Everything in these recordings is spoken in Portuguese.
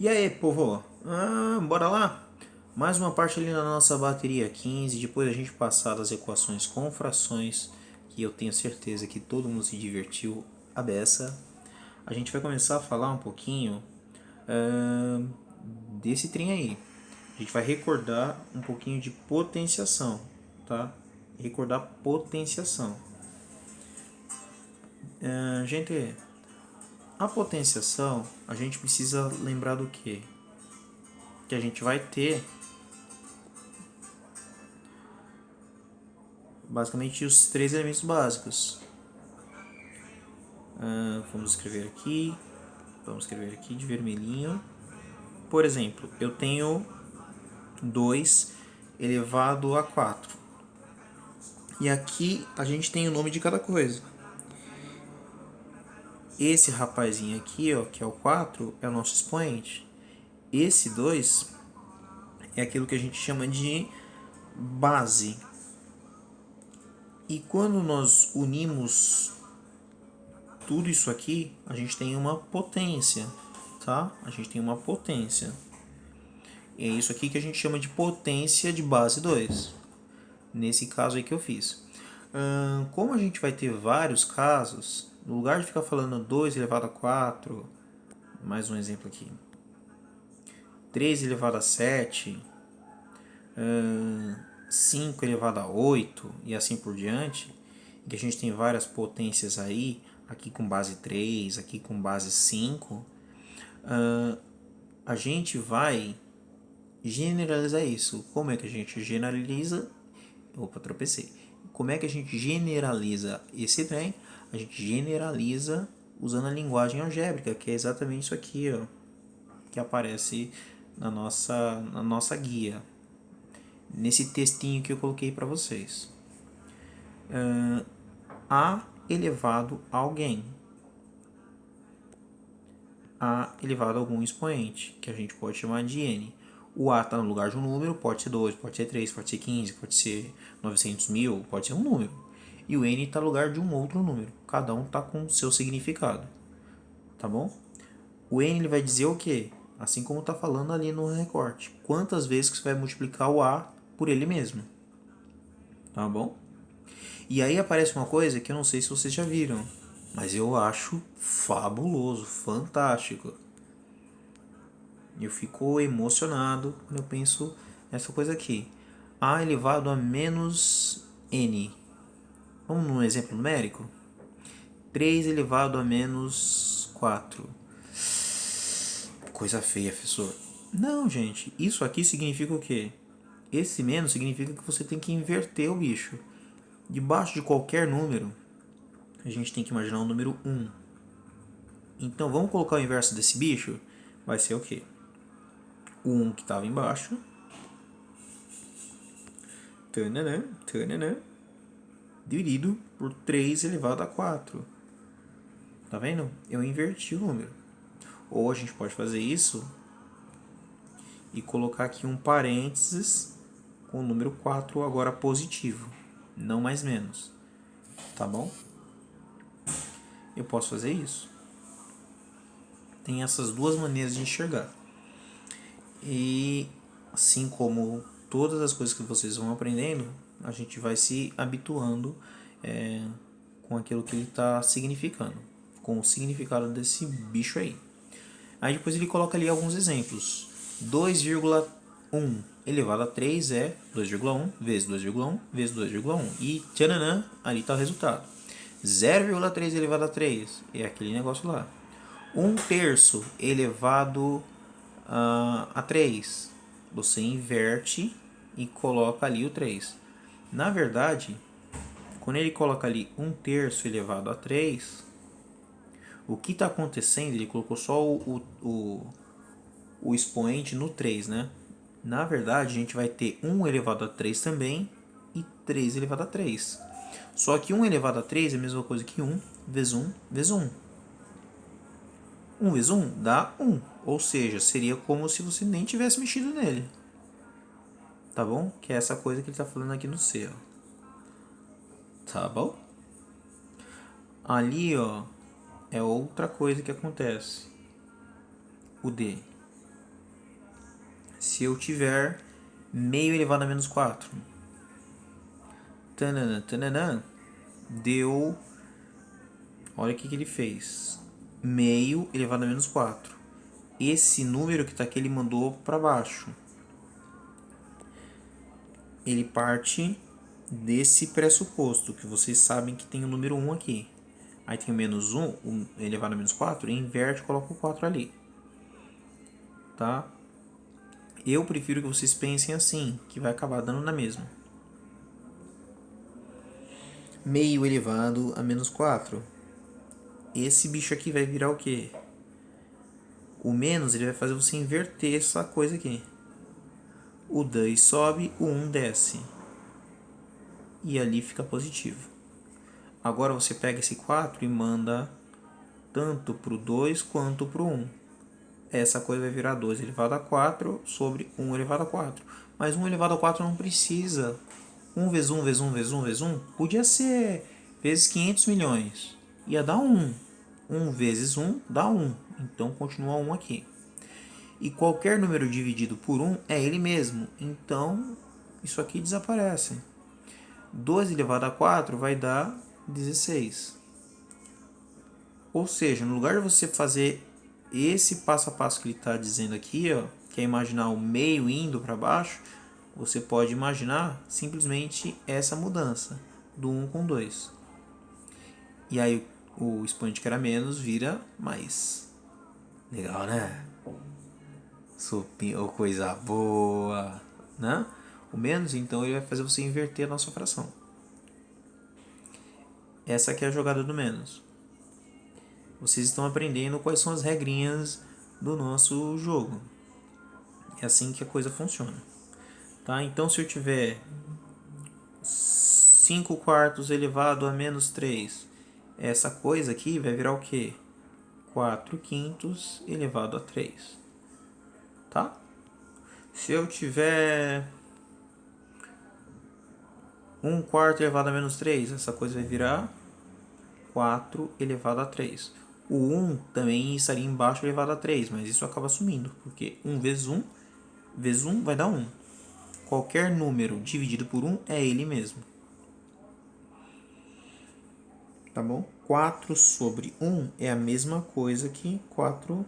E aí, povo? Bora lá? Mais uma parte ali na nossa bateria 15. Depois a gente passar das equações com frações, que eu tenho certeza que todo mundo se divertiu a beça. A gente vai começar a falar um pouquinho ah, desse trem aí. A gente vai recordar um pouquinho de potenciação, tá? Recordar potenciação. Gente, a potenciação, a gente precisa lembrar do quê? Que a gente vai ter basicamente os três elementos básicos. Vamos escrever aqui. Vamos escrever aqui de vermelhinho. Por exemplo, eu tenho 2 elevado a 4. E aqui a gente tem o nome de cada coisa. Esse rapazinho aqui, ó, que é o 4, é o nosso expoente. Esse 2 é aquilo que a gente chama de base. E quando nós unimos tudo isso aqui, a gente tem uma potência, tá? A gente tem uma potência. E é isso aqui que a gente chama de potência de base 2. Nesse caso aí que eu fiz. Como a gente vai ter vários casos, no lugar de ficar falando 2 elevado a 4, mais um exemplo aqui, 3 elevado a 7, 5 elevado a 8 e assim por diante, que a gente tem várias potências aí, aqui com base 3, aqui com base 5, a gente vai generalizar isso. Como é que a gente generaliza? Opa, tropecei. Como é que a gente generaliza esse trem? A gente generaliza usando a linguagem algébrica, que é exatamente isso aqui, ó, que aparece na nossa guia, nesse textinho que eu coloquei para vocês. A elevado a alguém. A elevado a algum expoente, que a gente pode chamar de n. O A está no lugar de um número, pode ser 2, pode ser 3, pode ser 15, pode ser 900 mil, pode ser um número. E o N está no lugar de um outro número. Cada um está com o seu significado. Tá bom? O N ele vai dizer o quê? Assim como está falando ali no recorte. Quantas vezes que você vai multiplicar o A por ele mesmo. Tá bom? E aí aparece uma coisa que eu não sei se vocês já viram. Mas eu acho fabuloso, fantástico. Eu fico emocionado quando eu penso nessa coisa aqui. A elevado a menos n. Vamos num exemplo numérico? 3 elevado a menos 4. Coisa feia, professor. Não, gente. Isso aqui significa o quê? Esse menos significa que você tem que inverter o bicho. Debaixo de qualquer número, a gente tem que imaginar o número 1. Então, vamos colocar o inverso desse bicho? Vai ser o quê? O 1 que estava embaixo. Tananã, tananã, dividido por 3 elevado a 4. Tá vendo? Eu inverti o número. Ou a gente pode fazer isso e colocar aqui um parênteses com o número 4 agora positivo, não mais menos. Tá bom? Eu posso fazer isso. Tem essas duas maneiras de enxergar. E assim como todas as coisas que vocês vão aprendendo, a gente vai se habituando com aquilo que ele está significando, com o significado desse bicho aí. Aí depois ele coloca ali alguns exemplos. 2,1 elevado a 3 é 2,1 vezes 2,1 vezes 2,1. E tchananã, ali está o resultado. 0,3 elevado a 3 é aquele negócio lá. 1/3 elevado a 3. Você inverte e coloca ali o 3. Na verdade, quando ele coloca ali 1/3 elevado a 3, o que está acontecendo, ele colocou só o expoente no 3, né? Na verdade, a gente vai ter 1 elevado a 3 também e 3 elevado a 3. Só que 1 elevado a 3 é a mesma coisa que 1 vezes 1 vezes 1. 1 vezes 1 dá 1. Ou seja, seria como se você nem tivesse mexido nele. Tá bom? Que é essa coisa que ele está falando aqui no C. Ó. Tá bom? Ali, ó, é outra coisa que acontece. O D. Se eu tiver meio elevado a menos 4, tananã, tananã, deu... Olha o que ele fez. Meio elevado a menos 4. Esse número que está aqui ele mandou para baixo. Ele parte desse pressuposto, que vocês sabem que tem o número 1 aqui. Aí tem o menos 1, elevado a menos 4, inverte e coloca o 4 ali. Tá? Eu prefiro que vocês pensem assim, que vai acabar dando na mesma. Meio elevado a menos 4. Esse bicho aqui vai virar o quê? O menos ele vai fazer você inverter essa coisa aqui. O 2 sobe, o 1 desce. E ali fica positivo. Agora você pega esse 4 e manda tanto para o 2 quanto para o 1. Essa coisa vai virar 2 elevado a 4 sobre 1 elevado a 4. Mas 1 elevado a 4 não precisa. 1 vezes 1 vezes 1 vezes 1 vezes 1 podia ser vezes 500 milhões. Ia dar 1. 1 vezes 1 dá 1. Então continua 1 aqui. E qualquer número dividido por 1 é ele mesmo. Então isso aqui desaparece. 2 elevado a 4 vai dar 16. Ou seja, no lugar de você fazer esse passo a passo que ele está dizendo aqui, ó, que é imaginar o meio indo para baixo, você pode imaginar simplesmente essa mudança do 1 com 2. E aí o expoente que era menos vira mais. Legal, né? Sopinha ou coisa boa, né? O menos, então, ele vai fazer você inverter a nossa fração. Essa aqui é a jogada do menos. Vocês estão aprendendo quais são as regrinhas do nosso jogo. É assim que a coisa funciona. Tá? Então, se eu tiver 5 quartos elevado a menos 3, essa coisa aqui vai virar o quê? 4 quintos elevado a 3. Tá? Se eu tiver 1 quarto elevado a menos 3, essa coisa vai virar 4 elevado a 3. O 1 também estaria embaixo elevado a 3, mas isso acaba sumindo, porque 1 vezes 1 vai dar 1. Qualquer número dividido por 1 é ele mesmo. Tá bom? 4 sobre 1 é a mesma coisa que 4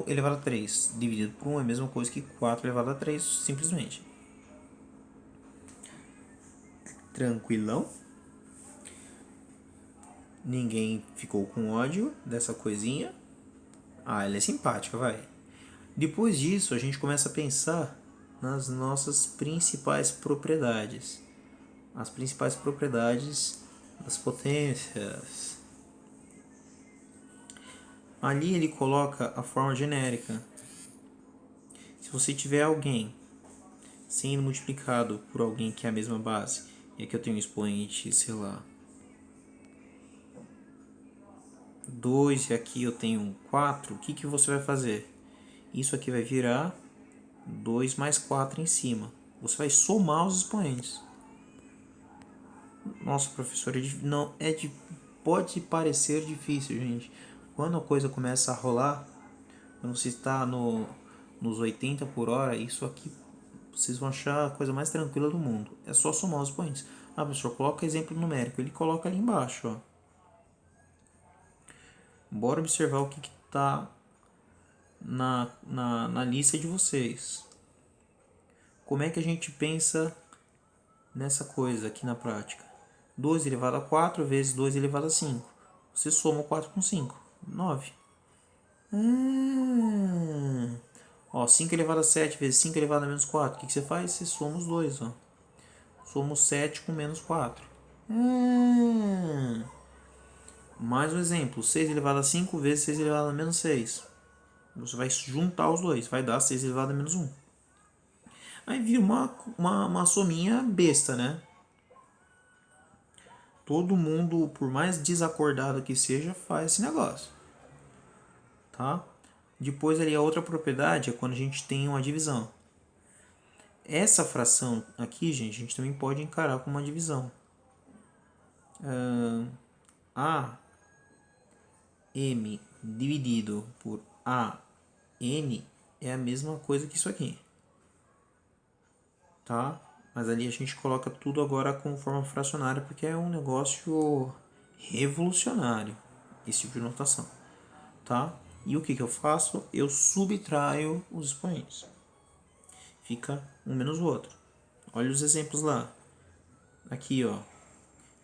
elevado a 3. Dividido por 1 é a mesma coisa que 4 elevado a 3, simplesmente. Tranquilão? Ninguém ficou com ódio dessa coisinha? Ah, ela é simpática, vai. Depois disso, a gente começa a pensar nas nossas principais propriedades. As principais propriedades das potências. Ali ele coloca a forma genérica. Se você tiver alguém sendo multiplicado por alguém que é a mesma base, e aqui eu tenho um expoente, sei lá, 2 e aqui eu tenho 4, o que você vai fazer? Isso aqui vai virar 2 mais 4 em cima. Você vai somar os expoentes. Nossa, professor, não, pode parecer difícil, gente. Quando a coisa começa a rolar, quando você está nos 80 por hora, isso aqui vocês vão achar a coisa mais tranquila do mundo. É só somar os expoentes. Ah, professor, coloca exemplo numérico. Ele coloca ali embaixo, ó. Bora observar o que está na lista de vocês. Como é que a gente pensa nessa coisa aqui na prática? 2 elevado a 4 vezes 2 elevado a 5. Você soma o 4 com 5. 9. Ó, 5 elevado a 7 vezes 5 elevado a menos 4. O que você faz? Você soma os dois. Ó. Soma o 7 com menos 4. Mais um exemplo. 6 elevado a 5 vezes 6 elevado a menos 6. Você vai juntar os dois. Vai dar 6 elevado a menos 1. Aí vira uma sominha besta, né? Todo mundo, por mais desacordado que seja, faz esse negócio. Tá? Depois ali a outra propriedade é quando a gente tem uma divisão. Essa fração aqui, gente, a gente também pode encarar como uma divisão. A m dividido por a n é a mesma coisa que isso aqui. Tá? Mas ali a gente coloca tudo agora com forma fracionária, porque é um negócio revolucionário, esse tipo de notação. Tá? E o que eu faço? Eu subtraio os expoentes. Fica um menos o outro. Olha os exemplos lá. Aqui, ó.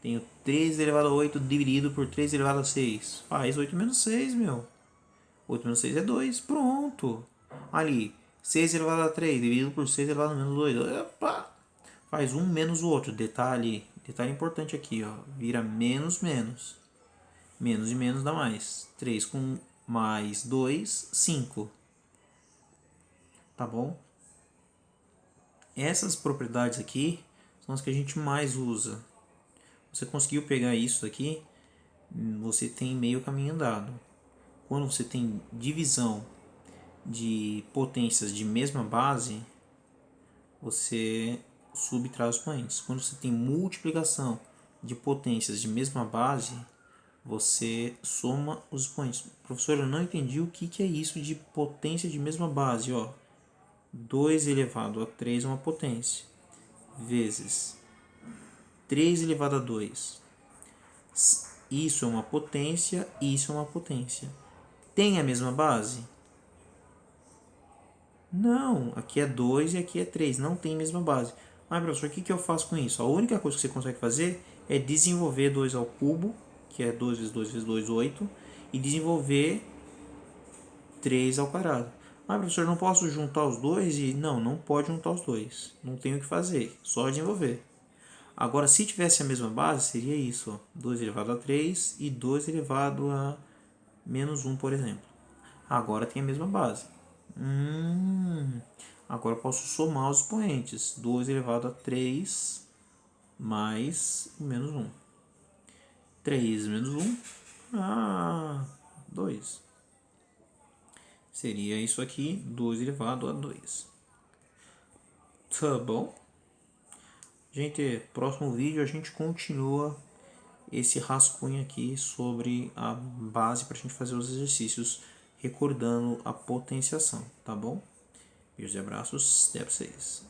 Tenho 3 elevado a 8 dividido por 3 elevado a 6. Faz 8 menos 6, meu. 8 menos 6 é 2. Pronto. Ali, 6 elevado a 3 dividido por 6 elevado a menos 2. Opa! Faz um menos o outro. Detalhe importante aqui, ó. Vira menos, menos. Menos e menos dá mais. 3 com mais 2, 5. Tá bom? Essas propriedades aqui são as que a gente mais usa. Você conseguiu pegar isso aqui, você tem meio caminho andado. Quando você tem divisão de potências de mesma base, você subtrai os expoentes. Quando você tem multiplicação de potências de mesma base, você soma os expoentes. Professor, eu não entendi o que é isso de potência de mesma base. Ó, 2 elevado a 3 é uma potência, vezes 3 elevado a 2. Isso é uma potência, isso é uma potência. Tem a mesma base? Não, aqui é 2 e aqui é 3, não tem a mesma base. Mas, professor, o que eu faço com isso? A única coisa que você consegue fazer é desenvolver 2 ao cubo, que é 2 vezes 2 vezes 2, 8, e desenvolver 3 ao quadrado. Mas, professor, não posso juntar os dois? Não pode juntar os dois. Não tem o que fazer, só desenvolver. Agora, se tivesse a mesma base, seria isso, ó, 2 elevado a 3 e 2 elevado a menos 1, por exemplo. Agora tem a mesma base. Agora eu posso somar os expoentes. 2 elevado a 3 mais menos 1. 3 menos 1. 2. Seria isso aqui, 2 elevado a 2. Tá bom? Gente, próximo vídeo a gente continua esse rascunho aqui sobre a base para a gente fazer os exercícios recordando a potenciação, tá bom? Beijos e abraços, até pra vocês.